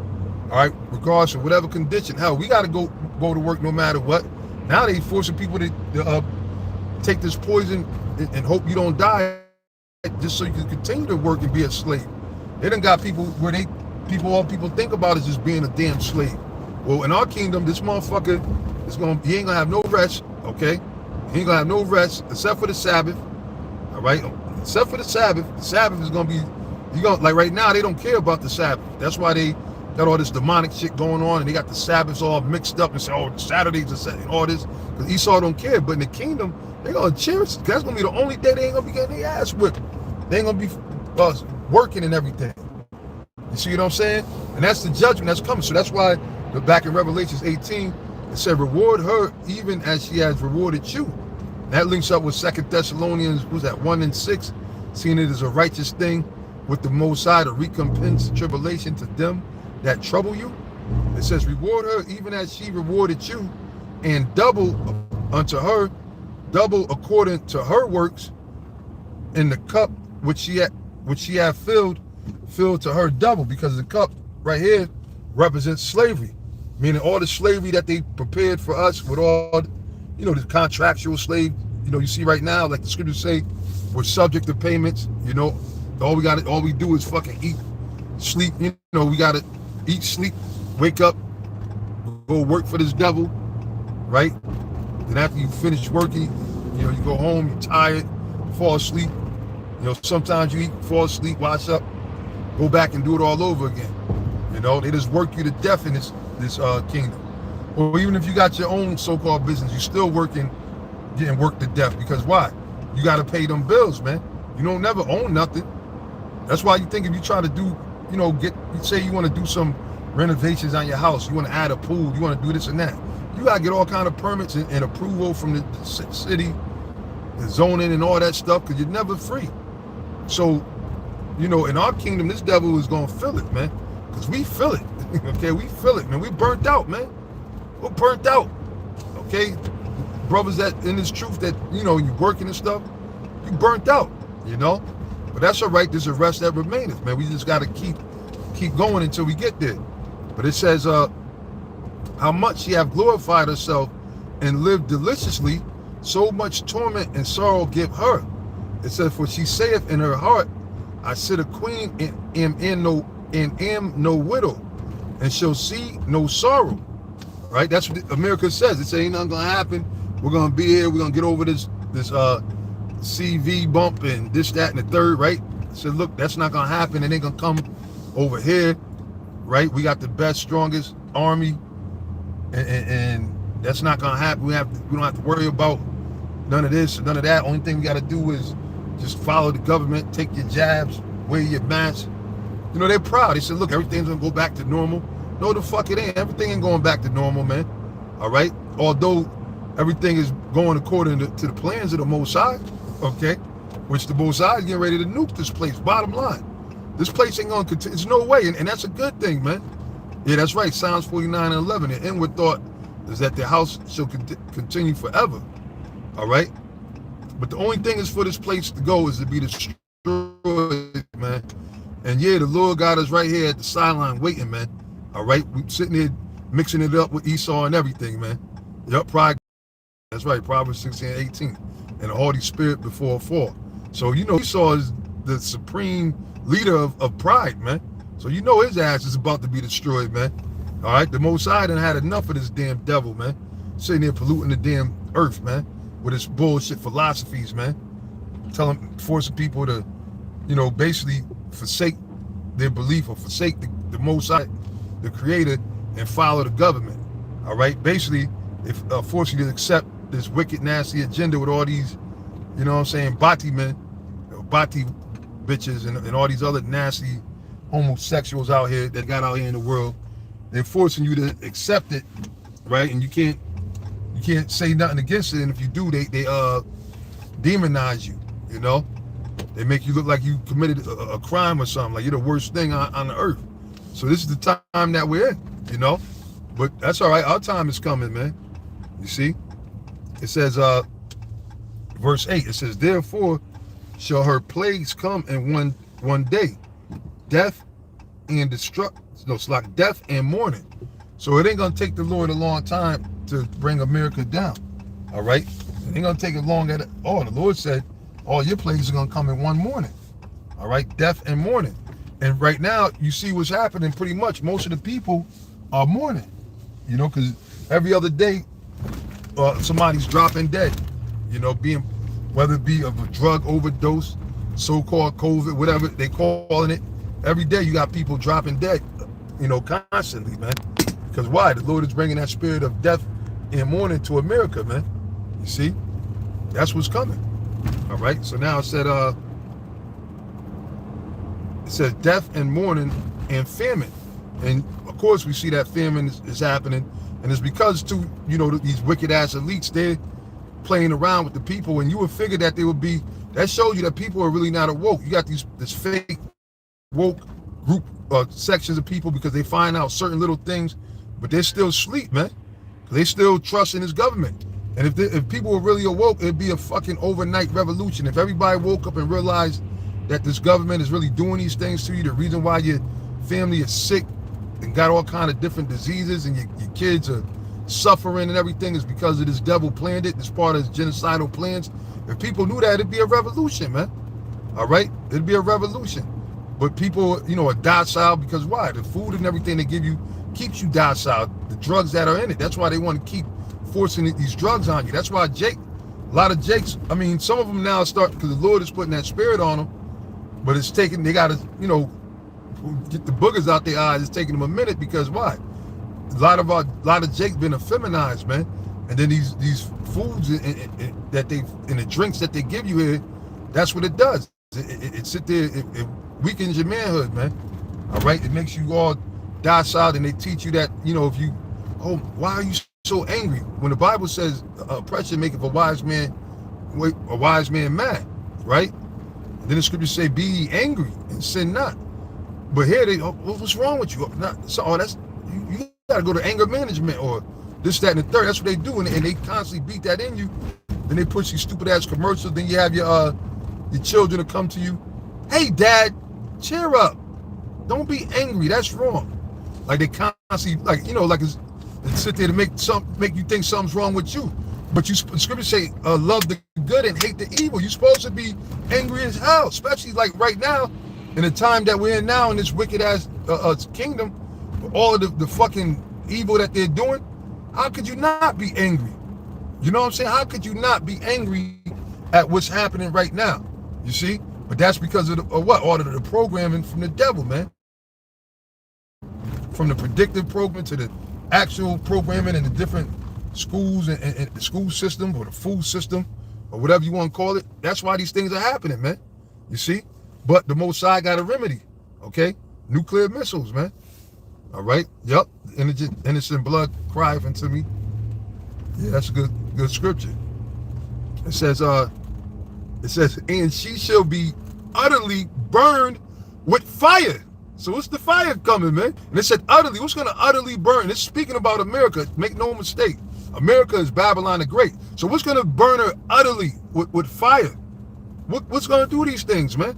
All right? Regardless of whatever condition. Hell, we got to go to work no matter what. Now they forcing people to take this poison and hope you don't die, just so you can continue to work and be a slave. They done got people where all people think about is just being a damn slave. Well, in our kingdom, this motherfucker he ain't gonna have no rest, okay? He ain't gonna have no rest except for the Sabbath, all right? Except for the Sabbath. The Sabbath is gonna be, like right now, they don't care about the Sabbath. That's why they got all this demonic shit going on, and they got the Sabbaths all mixed up and say, oh, Saturdays are Saturday, and all this, because Esau don't care. But in the kingdom, they're gonna cherish it. That's gonna be the only day they ain't gonna be getting their ass whipped. They ain't gonna be working and everything. You see what I'm saying? And that's the judgment that's coming. So that's why back in Revelations 18, it said, reward her even as she has rewarded you. That links up with 2 Thessalonians, 1:6, seeing it as a righteous thing with the Most High to recompense tribulation to them that trouble you. It says, reward her even as she rewarded you, and double unto her, double according to her works, in the cup which she hath filled to her double, because the cup right here represents slavery, meaning all the slavery that they prepared for us with all, the contractual slave, you see right now, like the scriptures say, we're subject to payments, all we do is fucking eat, sleep, we gotta eat, sleep, wake up, go work for this devil, right? Then after you finish working, you go home, you're tired, fall asleep, sometimes you eat, fall asleep, wash up, go back and do it all over again. They just work you to death in this kingdom. Or even if you got your own so-called business, you're still getting worked to death. Because why? You got to pay them bills, man. You don't never own nothing. That's why you think if you try to do, say you want to do some renovations on your house, you want to add a pool, you want to do this and that. You got to get all kind of permits and approval from the city, the zoning and all that stuff, because you're never free. So, in our kingdom, this devil is going to feel it, man. Because we feel it. Okay, we feel it, man. We burnt out, man. We're burnt out. Okay? Brothers that in this truth that, you're working and stuff, you burnt out, But that's all right. There's a rest that remaineth, man. We just got to keep going until we get there. But it says, how much she have glorified herself and lived deliciously, so much torment and sorrow give her. It says, for she saith in her heart, I sit a queen and am no widow, and shall see no sorrow. Right? That's what America says. It says ain't nothing gonna happen. We're gonna be here. We're gonna get over this CV bump and this, that, and the third. Right? So look, that's not gonna happen. It ain't gonna come over here. Right? We got the best, strongest army, and that's not gonna happen. We don't have to worry about none of this, none of that. Only thing we got to do is just follow the government, take your jabs, wear your masks. You know, they're proud. They said, look, everything's gonna go back to normal. No, the fuck it ain't. Everything ain't going back to normal, man. All right? Although everything is going according to the plans of the Most High, okay? Which the Most High is getting ready to nuke this place, bottom line. This place ain't gonna continue. There's no way, and that's a good thing, man. Yeah, that's right. Psalms 49:11. The inward thought is that the house shall continue forever. All right? But the only thing is for this place to go is to be destroyed, man. And yeah, the Lord got us right here at the sideline waiting, man. All right? We sitting here mixing it up with Esau and everything, man. Yup, pride. That's right, Proverbs 16:18. And a haughty spirit before a fall. So, you know, Esau is the supreme leader of pride, man. So you know his ass is about to be destroyed, man. All right? The Most High done had enough of this damn devil, man. Sitting there polluting the damn earth, man. With his bullshit philosophies, man. Forcing people to, you know, basically forsake their belief or forsake the Most High, the Creator, and follow the government. All right? Basically, if forcing you to accept this wicked, nasty agenda with all these, you know what I'm saying, Bati men, Bati bitches, and all these other nasty homosexuals out here that got out here in the world. They're forcing you to accept it, right? And you can't say nothing against it. And if you do, they demonize you, you know? They make you look like you committed a crime or something, like you're the worst thing on the earth. So this is the time that we're in, you know? But that's all right. Our time is coming, man. You see? It says, verse 8, it says, therefore shall her plagues come in one day, death and death and mourning. So it ain't gonna take the Lord a long time to bring America down. All right? It ain't gonna take it long at all. The Lord said, all your plagues are gonna come in one morning. All right, death and mourning. And right now, you see what's happening pretty much. Most of the people are mourning, you know, because every other day, somebody's dropping dead, you know, whether it be of a drug overdose, so-called COVID, whatever they calling it. Every day you got people dropping dead, you know, constantly, man. Because why? The Lord is bringing that spirit of death and mourning to America, man. You see? That's what's coming. All right? So now it says death and mourning and famine. And of course we see that famine is happening. And it's because you know, these wicked ass elites, they're playing around with the people, and you would figure that they would be, that shows you that people are really not awoke. You got this fake woke group sections of people because they find out certain little things, but they're still asleep, man. They still trust in this government. And if people were really awoke, it'd be a fucking overnight revolution. If everybody woke up and realized that this government is really doing these things to you, the reason why your family is sick and got all kind of different diseases and your kids are suffering and everything is because of this devil planned it, this part of his genocidal plans. If people knew that, it'd be a revolution, man. All right? It'd be a revolution. But people, you know, are docile because why? The food and everything they give you keeps you docile. The drugs that are in it, that's why they want to keep forcing these drugs on you. That's why a lot of Jakes, I mean, some of them now start, because the Lord is putting that spirit on them, but it's taking, they got to, you know, get the boogers out their eyes. It's taking them a minute because why? A lot of Jakes been effeminized, man. And then these foods that and the drinks that they give you here, that's what it does. It sit there, it weakens your manhood, man. All right, it makes you all docile, and they teach you that, you know, why are you so angry? When the Bible says oppression maketh a wise man mad, right? And then the scriptures say, be ye angry and sin not. But here what's wrong with you? You gotta go to anger management or this, that, and the third. That's what they do, and they constantly beat that in you. Then they push these stupid ass commercials. Then you have your children to come to you. Hey, Dad, cheer up. Don't be angry. That's wrong. Like they constantly, like, you know, like they sit there to make you think something's wrong with you. But scriptures say, love the good and hate the evil. You're supposed to be angry as hell, especially like right now, in the time that we're in now, in this wicked ass kingdom, all of the fucking evil that they're doing. How could you not be angry? You know what I'm saying? How could you not be angry at what's happening right now? You see? But that's because of what? All of the programming from the devil, man. From the predictive program to the actual programming in the different schools and the school system or the food system or whatever you want to call it. That's why these things are happening, man. You see? But the Most High got a remedy, okay? Nuclear missiles, man. All right? Yep. Innocent blood crieth unto me. Yeah, that's a good scripture. It says, and she shall be utterly burned with fire. So what's the fire coming, man? And it said utterly. What's going to utterly burn? It's speaking about America. Make no mistake. America is Babylon the Great. So what's going to burn her utterly with fire? What's going to do these things, man?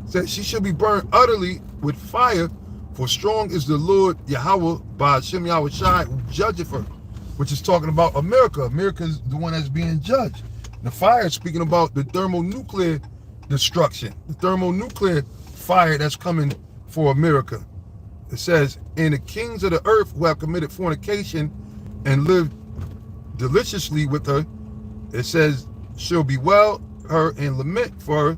It says she shall be burned utterly with fire, for strong is the Lord Yahweh by Hashem Yahweh Shai, who judgeth her. Which is talking about America. America is the one that's being judged. The fire is speaking about the thermonuclear destruction, the thermonuclear fire that's coming for America. It says, and the kings of the earth who have committed fornication and lived deliciously with her, it says, shall bewail her and lament for her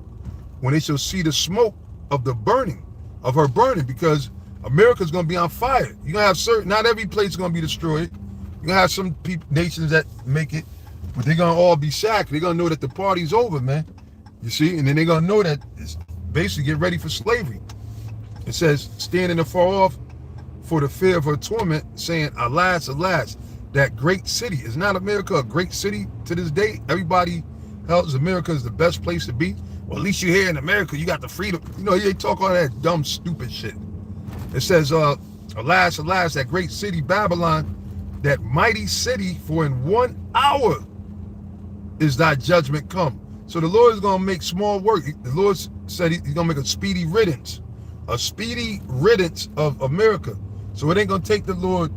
when they shall see the smoke of the burning, of her burning, because America's going to be on fire. You're going to have not every place is going to be destroyed. You're going to have some nations that make it, but they're going to all be sacked. They're going to know that the party's over, man. You see? And then they're going to know that it's basically get ready for slavery. It says, standing afar off for the fear of her torment, saying, alas, alas, that great city. Is not America a great city to this day? Everybody else, America is the best place to be. Well, at least you're here in America. You got the freedom. You know, they talk all that dumb, stupid shit. It says, alas, alas, that great city, Babylon, that mighty city, for in 1 hour is thy judgment come. So the Lord is going to make small work. The Lord said he's going to make a speedy riddance of America. So it ain't going to take the Lord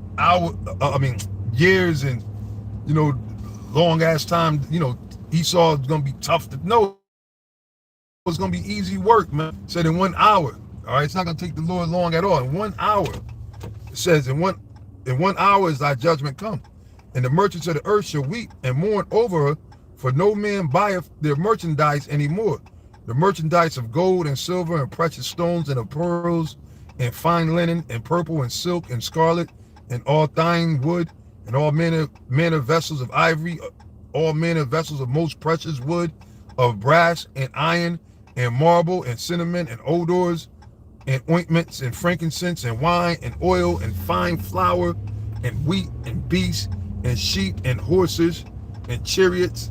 years and, you know, long ass time. You know, Esau is going to be tough to know. It's going to be easy work, man. It said in 1 hour. All right, it's not going to take the Lord long at all. In 1 hour, it says in one hour is thy judgment come, and the merchants of the earth shall weep and mourn over her, for no man buyeth their merchandise anymore. The merchandise of gold and silver and precious stones and of pearls and fine linen and purple and silk and scarlet and all fine wood and all manner vessels of ivory, all manner vessels of most precious wood, of brass and iron and marble and cinnamon and odors and ointments and frankincense and wine and oil and fine flour and wheat and beasts and sheep and horses and chariots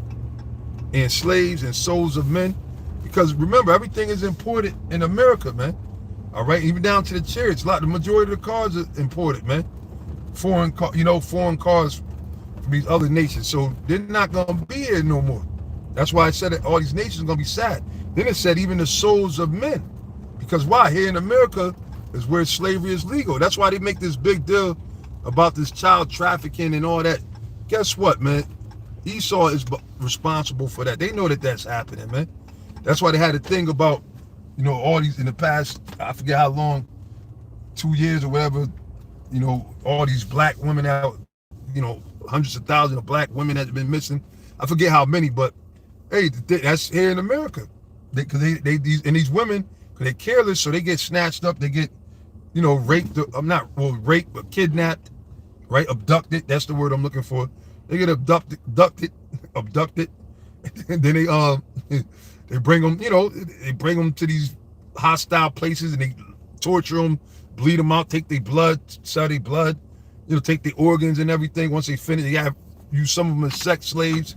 and slaves and souls of men. Because remember, everything is imported in America, man. All right, even down to the chariots. The majority of the cars are imported, man. Foreign cars from these other nations. So they're not gonna be here no more. That's why I said that all these nations are gonna be sad. Then it said even the souls of men. Because why? Here in America is where slavery is legal. That's why they make this big deal about this child trafficking and all that. Guess what, man? Esau is responsible for that. They know that that's happening, man. That's why they had a thing about, you know, all these in the past, I forget how long, 2 years or whatever, you know, all these black women out, you know, hundreds of thousands of black women that have been missing. I forget how many, but hey, that's here in America. These women, because they're careless, so they get snatched up, they get, you know, raped, raped, but kidnapped, right? Abducted, that's the word I'm looking for. They get abducted, and then they bring them, you know, they bring them to these hostile places and they torture them, bleed them out, take their blood, sell their blood, you know, take their organs and everything. Once they finish, they have use some of them as sex slaves.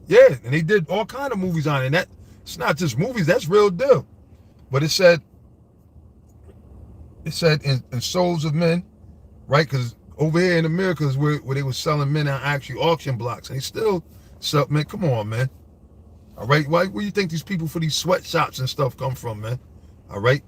Yeah, and they did all kind of movies on it. And that it's not just movies, that's real deal. But it said in souls of men, right? Because over here in America is where they were selling men on actually auction blocks. And they still sell, man, come on, man. All right, where do you think these people for these sweatshops and stuff come from, man? All right,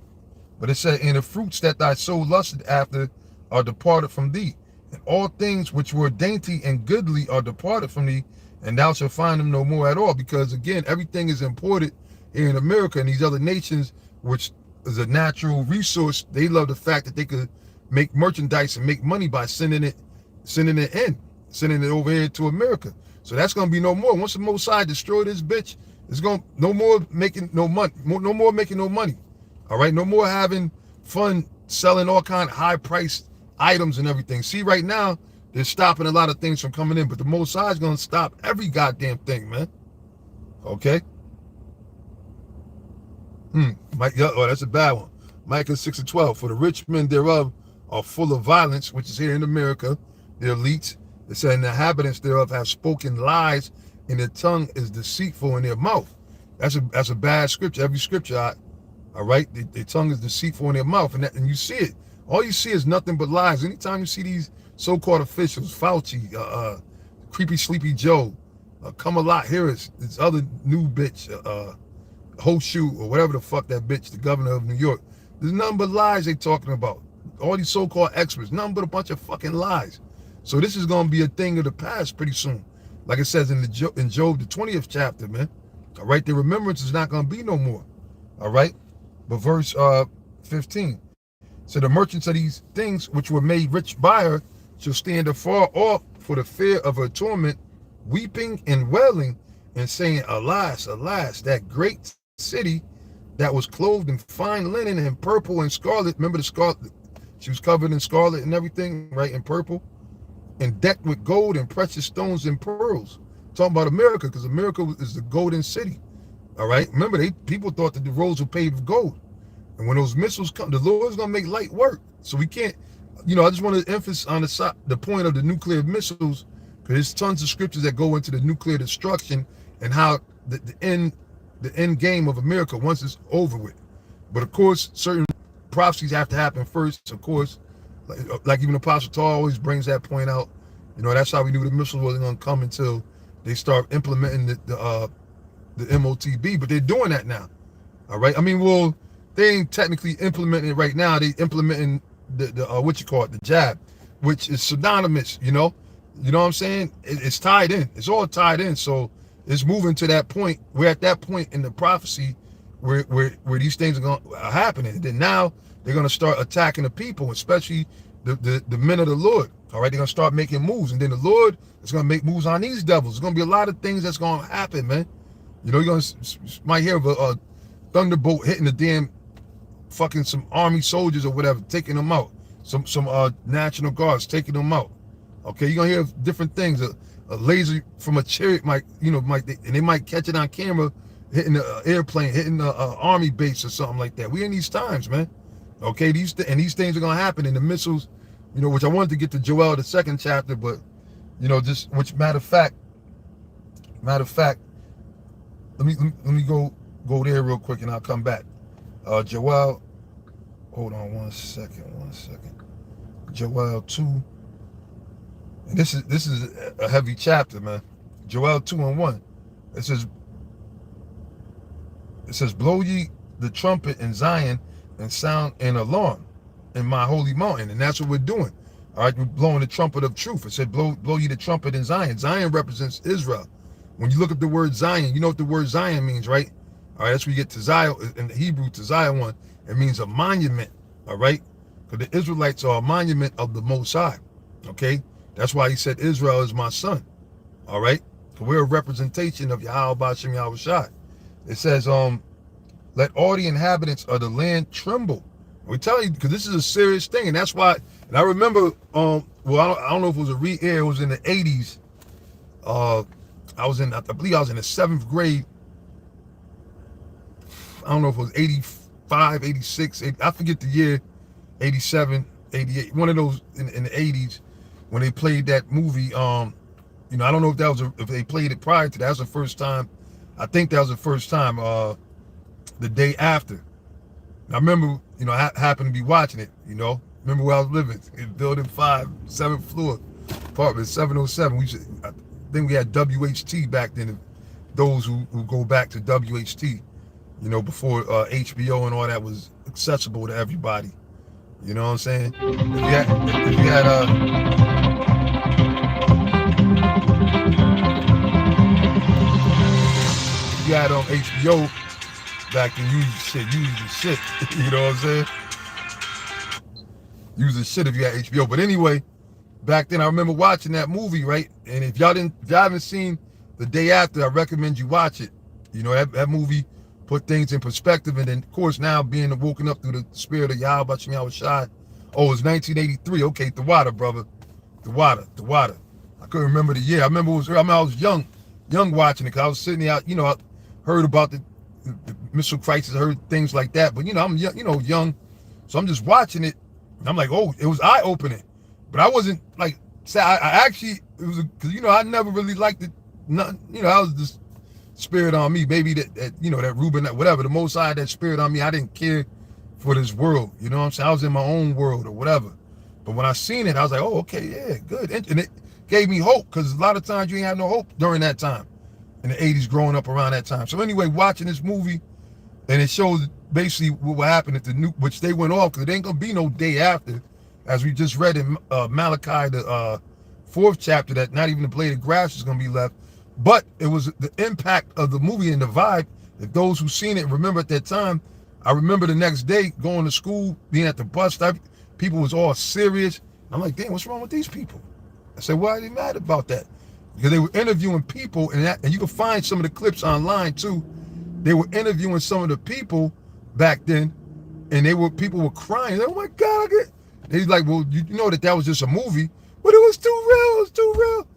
but it said, and the fruits that thy soul lusted after are departed from thee, and all things which were dainty and goodly are departed from thee, and thou shalt find them no more at all. Because again, everything is imported here in America, and these other nations, which is a natural resource, they love the fact that they could make merchandise and make money by sending it over here to America. So that's gonna be no more. Once the Most High destroy this bitch, it's gonna no more making no money. No more making no money. All right, no more having fun selling all kind of high priced items and everything. See, right now they're stopping a lot of things from coming in, but the Most High is gonna stop every goddamn thing, man. Okay. Oh, that's a bad one. Micah 6:12. For the rich men thereof are full of violence, which is here in America, the elites. It said, and the inhabitants thereof have spoken lies, and their tongue is deceitful in their mouth. That's a bad scripture. Every scripture, all right, their tongue is deceitful in their mouth, and you see it. All you see is nothing but lies. Anytime you see these so-called officials, Fauci, Creepy Sleepy Joe, Kamala Harris, this other new bitch, Horseshoe, or whatever the fuck that bitch, the governor of New York. There's nothing but lies they talking about. All these so-called experts, nothing but a bunch of fucking lies. So this is going to be a thing of the past pretty soon. Like it says in Job, the 20th chapter, man. All right, the remembrance is not going to be no more. All right, but verse 15. So the merchants of these things which were made rich by her shall stand afar off for the fear of her torment, weeping and wailing, and saying, alas, alas, that great city that was clothed in fine linen and purple and scarlet. Remember the scarlet? She was covered in scarlet and everything, right, in purple, and decked with gold and precious stones and pearls. Talking about America, because America is the golden city. All right. Remember, people thought that the roads were paved with gold, and when those missiles come, the Lord's gonna make light work. So we can't, I just want to emphasize on the point of the nuclear missiles, because there's tons of scriptures that go into the nuclear destruction and how the end game of America once it's over with. But of course, certain prophecies have to happen first. Of course, like even Apostle Paul always brings that point out. That's how we knew the missiles wasn't going to come until they start implementing the MOTB. But they're doing that now. All right. I mean, well, they ain't technically implementing it right now. They implementing the jab, which is synonymous. You know what I'm saying? It's tied in. It's all tied in. So it's moving to that point. We're at that point in the prophecy where these things are happening. And then now they're going to start attacking the people, especially the men of the Lord. All right, they're going to start making moves. And then the Lord is going to make moves on these devils. There's going to be a lot of things that's going to happen, man. You're going to might hear of a thunderbolt hitting the damn fucking some army soldiers or whatever, taking them out. Some National Guards taking them out. Okay, you're going to hear different things. A laser from a chariot they might catch it on camera, hitting the airplane, hitting the army base or something like that. We in these times, man. Okay, these things are gonna happen. And the missiles, which I wanted to get to Joel the 2nd chapter, but matter of fact, let me go there real quick and I'll come back. Joel, hold on one second. Joel 2. And this is a heavy chapter, man. Joel 2:1. It says, blow ye the trumpet in Zion and sound an alarm in my holy mountain. And that's what we're doing. All right, we're blowing the trumpet of truth. It said, blow ye the trumpet in Zion. Zion represents Israel. When you look at the word Zion, you know what the word Zion means, right? All right, that's where you get to Zion in the Hebrew, to Zion 1. It means a monument, all right? Because the Israelites are a monument of the Most High, okay? That's why he said Israel is my son, all right? So we're a representation of Yahweh B'Shem Yahweh Shai. It says, let all the inhabitants of the land tremble. We tell you, because this is a serious thing, and that's why. And I remember, I don't know if it was a re-air. It was in the 80s. I believe I was in the 7th grade. I don't know if it was 85, 86. I forget the year. 87, 88. One of those in the 80s when they played that movie. I don't know if they played it prior to that. That was the first time. I think that was the first time. The day after. I remember, I happened to be watching it, Remember where I was living in building 5, 7th floor, apartment 707. I think we had WHT back then. Those who go back to WHT, before HBO and all that was accessible to everybody. You know what I'm saying? If you had you had on HBO back then, you was the shit. You know what I'm saying? You was the shit if you had HBO. But anyway, back then I remember watching that movie, right? And if y'all haven't seen The Day After, I recommend you watch it. You know, that movie put things in perspective. And then, of course, now being woken up through the spirit of Yahweh Bashim Yahushai. Oh, it's 1983. Okay, the water, brother. The water. I couldn't remember the year. I remember I was young watching it, because I was sitting out, you know, I heard about the missile crisis, heard things like that. But, you know, I'm young. So I'm just watching it. And I'm like, oh, it was eye-opening. But I wasn't like, I actually, it was, because, you know, I never really liked it. Nothing, you know, I was just spirit on me, maybe that you know, that Reuben, whatever, the Most High, that spirit on me. I didn't care for this world, you know what I'm saying? I was in my own world or whatever. But when I seen it, I was like, oh, okay, yeah, good. And it gave me hope, because a lot of times you ain't have no hope during that time, in the 80s, growing up around that time. So anyway, watching this movie, and it shows basically what happened at the nuke, which they went off, because it ain't gonna be no day after, as we just read in Malachi, the 4th chapter, that not even the blade of grass is gonna be left. But it was the impact of the movie and the vibe. If those who seen it remember at that time, I remember the next day going to school, being at the bus stop, people was all serious. I'm like, damn, what's wrong with these people? I said, why are they mad about that? Because they were interviewing people, and you can find some of the clips online too. They were interviewing some of the people back then, and people were crying. Like, oh my God, they like, well, you know that was just a movie, but it was too real. It was too real.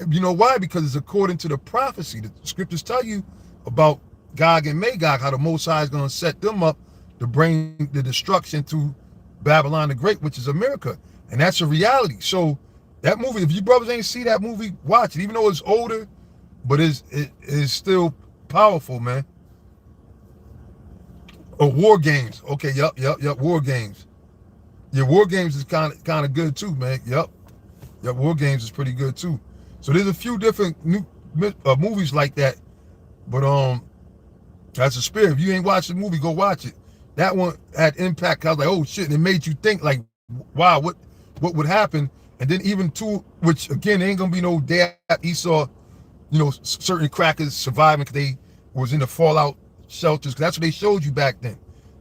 You know why? Because it's according to the prophecy. The scriptures tell you about Gog and Magog, how the Most High is going to set them up to bring the destruction to Babylon the Great, which is America. And that's a reality. So that movie, if you brothers ain't see that movie, watch it. Even though it's older, but it is still powerful, man. Oh, War Games. Okay, yep, War Games. Yeah, War Games is kind of good too, man. Yep, War Games is pretty good too. So there's a few different new movies like that, but that's a spirit. If you ain't watched the movie, go watch it. That one had impact. I was like, oh shit, and it made you think like, wow, what would happen? And then even too, which again, ain't gonna be no day after Esau, you know, certain crackers surviving because they was in the fallout shelters. Cause that's what they showed you back then.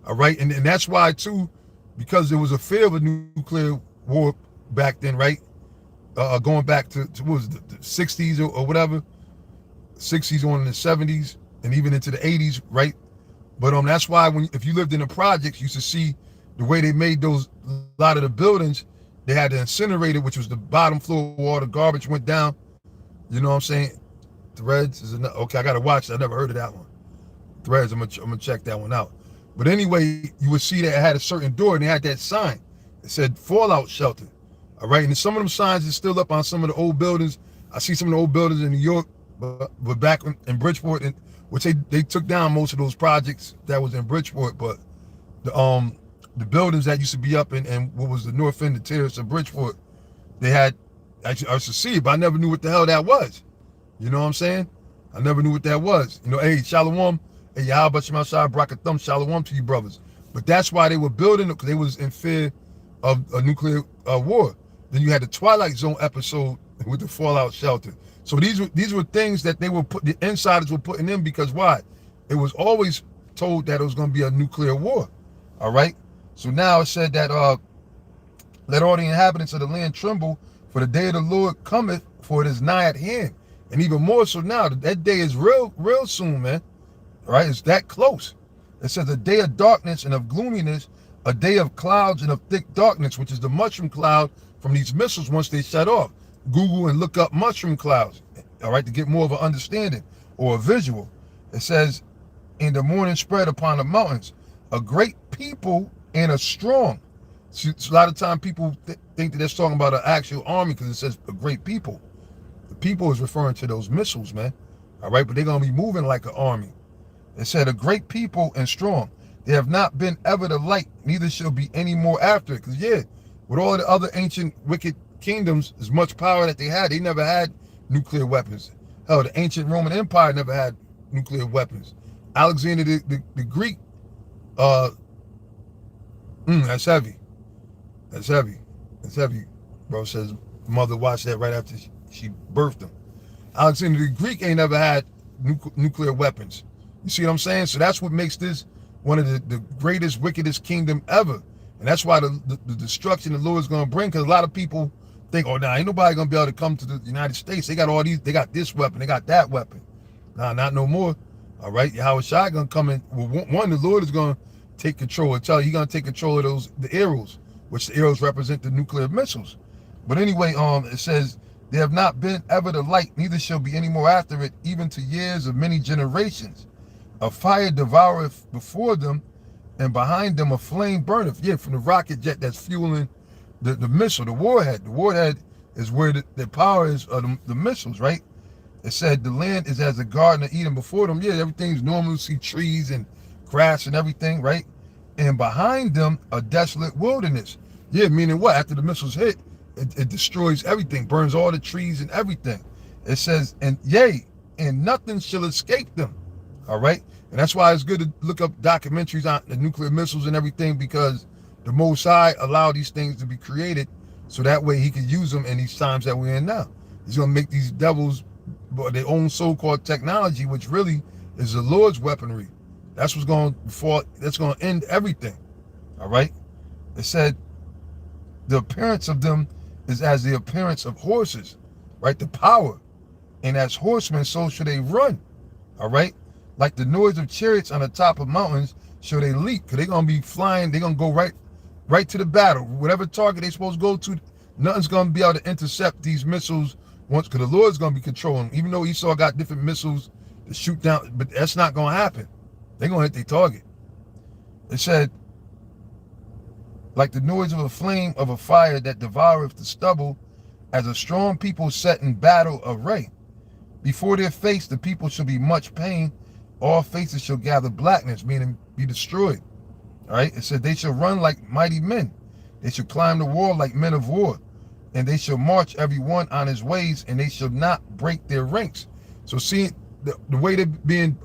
All right, and that's why too, because there was a fear of a nuclear war back then, right? Going back to what was it, the 60s or whatever, 60s on in the 70s, and even into the 80s, right? But that's why if you lived in the projects, you used to see the way they made a lot of the buildings. They had the incinerator, which was the bottom floor where all the garbage went down. You know what I'm saying? Threads is enough. Okay, I gotta watch it. I never heard of that one. Threads, I'm gonna check that one out. But anyway, you would see that it had a certain door, and they had that sign. It said fallout shelter. All right, and some of them signs are still up on some of the old buildings. I see some of the old buildings in New York, but back in Bridgeport, and which they took down most of those projects that was in Bridgeport. But the buildings that used to be up in what was the north end, the terrace of Bridgeport, they had, actually I used to see it, but I never knew what the hell that was. You know what I'm saying? I never knew what that was. You know, hey, Shalom, hey, Yahweh Bashim Yahushai, Barakathum, Shalom to you brothers. But that's why they were building it, because they was in fear of a nuclear war. Then you had the Twilight Zone episode with the fallout shelter. So these were things that the insiders were putting in, because why? It was always told that it was going to be a nuclear war. All right. So now it said that let all the inhabitants of the land tremble, for the day of the Lord cometh, for it is nigh at hand. And even more so now, that day is real soon, man. All right, it's that close. It says a day of darkness and of gloominess, a day of clouds and of thick darkness, which is the mushroom cloud from these missiles once they shut off. Google and look up mushroom clouds, all right, to get more of an understanding or a visual. It says, in the morning spread upon the mountains, a great people and a strong. So a lot of time people think that that's talking about an actual army, because it says a great people. The people is referring to those missiles, man. All right, but they're going to be moving like an army. It said a great people and strong. They have not been ever the like, neither shall be any more after it. Because yeah, with all the other ancient wicked kingdoms, as much power that they never had nuclear weapons. Hell, the ancient Roman Empire never had nuclear weapons. Alexander the Greek, that's heavy. That's heavy. That's heavy. Bro says mother watched that right after she birthed him. Alexander the Greek ain't never had nuclear weapons. You see what I'm saying? So that's what makes this one of the greatest, wickedest kingdom ever. And that's why the destruction the Lord is going to bring, because a lot of people think, oh, nah, ain't nobody going to be able to come to the United States. They got all these, they got this weapon, they got that weapon. Nah, not no more. All right, Yahweh Shai going to come in. Well, one, the Lord is going to take control. He's going to take control of the arrows, which the arrows represent the nuclear missiles. But anyway, it says, they have not been ever the light, neither shall be any more after it, even to years of many generations. A fire devoureth before them, and behind them a flame burneth. Yeah, from the rocket jet that's fueling the missile, the warhead. The warhead is where the power is of the missiles, right? It said the land is as a garden of Eden before them. Yeah, everything's normal. You see trees and grass and everything, right? And behind them a desolate wilderness. Yeah, meaning what? After the missiles hit, it destroys everything, burns all the trees and everything. It says, and yea, and nothing shall escape them. All right. And that's why it's good to look up documentaries on the nuclear missiles and everything, because the Most High allowed these things to be created so that way he can use them in these times that we're in now. He's going to make these devils their own so-called technology, which really is the Lord's weaponry. That's what's going to fall. That's going to end everything. All right. It said the appearance of them is as the appearance of horses, right? The power. And as horsemen, so should they run. All right. Like the noise of chariots on the top of mountains, shall they leap, because they're going to be flying. They're going to go right to the battle. Whatever target they're supposed to go to, nothing's going to be able to intercept these missiles once, because the Lord's going to be controlling them. Even though Esau got different missiles to shoot down, but that's not going to happen. They're going to hit their target. It said, like the noise of a flame of a fire that devoureth the stubble, as a strong people set in battle array. Before their face the people shall be much pain, all faces shall gather blackness, meaning be destroyed. All right, it said they shall run like mighty men. They shall climb the wall like men of war. And they shall march every one on his ways, and they shall not break their ranks. So see, the way they're being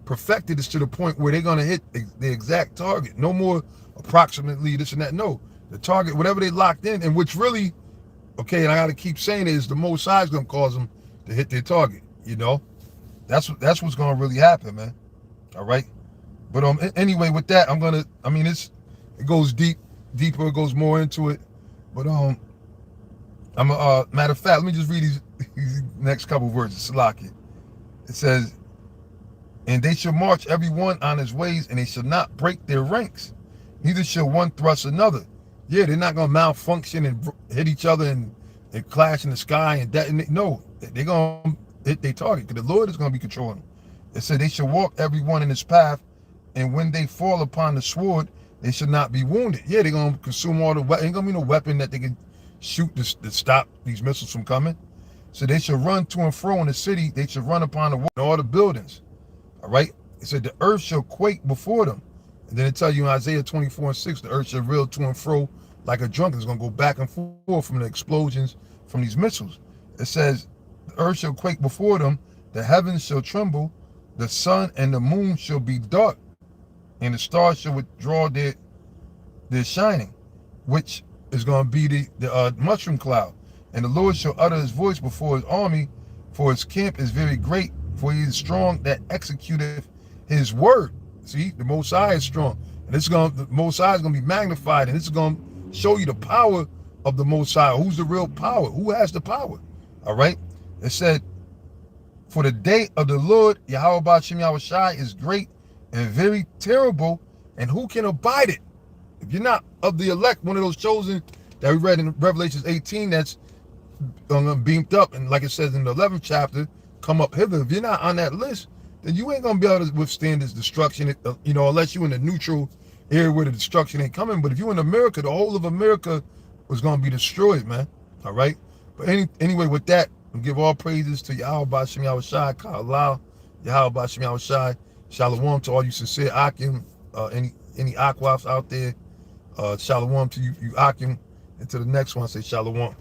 perfected is to the point where they're going to hit the exact target. No more approximately this and that. No, the target, whatever they locked in, and which really, okay, and I got to keep saying it, is the Most High is going to cause them to hit their target, you know? That's what's going to really happen, man. All right? But anyway, with that, it goes deeper, it goes more into it. But matter of fact, let me just read these next couple words of Salaki. It says, and they shall march every one on his ways, and they shall not break their ranks, neither shall one thrust another. Yeah, they're not going to malfunction and hit each other and clash in the sky and detonate. No, they're going to hit their target, because the Lord is going to be controlling them. It said they shall walk every one in his path, and when they fall upon the sword, they shall not be wounded. Yeah, they're going to consume all the weapons. Ain't going to be no weapon that they can shoot to stop these missiles from coming. So they shall run to and fro in the city. They shall run upon the wall and all the buildings. All right. It said the earth shall quake before them. And then it tell you in Isaiah 24:6, the earth shall reel to and fro like a drunken. It's going to go back and forth from the explosions from these missiles. It says the earth shall quake before them. The heavens shall tremble. The sun and the moon shall be dark. And the stars shall withdraw their shining, which is going to be the mushroom cloud. And the Lord shall utter his voice before his army, for his camp is very great, for he is strong that executeth his word. See, the Most High is strong. And the Most High is going to be magnified, and this is going to show you the power of the Most High. Who's the real power? Who has the power? All right? It said, for the day of the Lord, Yahweh Ba'ashem Yahweh Shai, is great and very terrible, and who can abide it? If you're not of the elect, one of those chosen that we read in Revelation 18, that's beamed up, and like it says in the 11th chapter, come up hither. If you're not on that list, then you ain't gonna be able to withstand this destruction, unless you're in the neutral area where the destruction ain't coming. But if you're in America, the whole of America was gonna be destroyed, man. All right. But anyway, with that, we give all praises to Yahweh Ba'ashem Yahweh Shai, Ka'allah, Yahweh Ba'ashem Yahweh Shai. Shalom to all you sincere Akim, any Akwafs out there. Shalom to you Akim. And to the next one, I say shalom.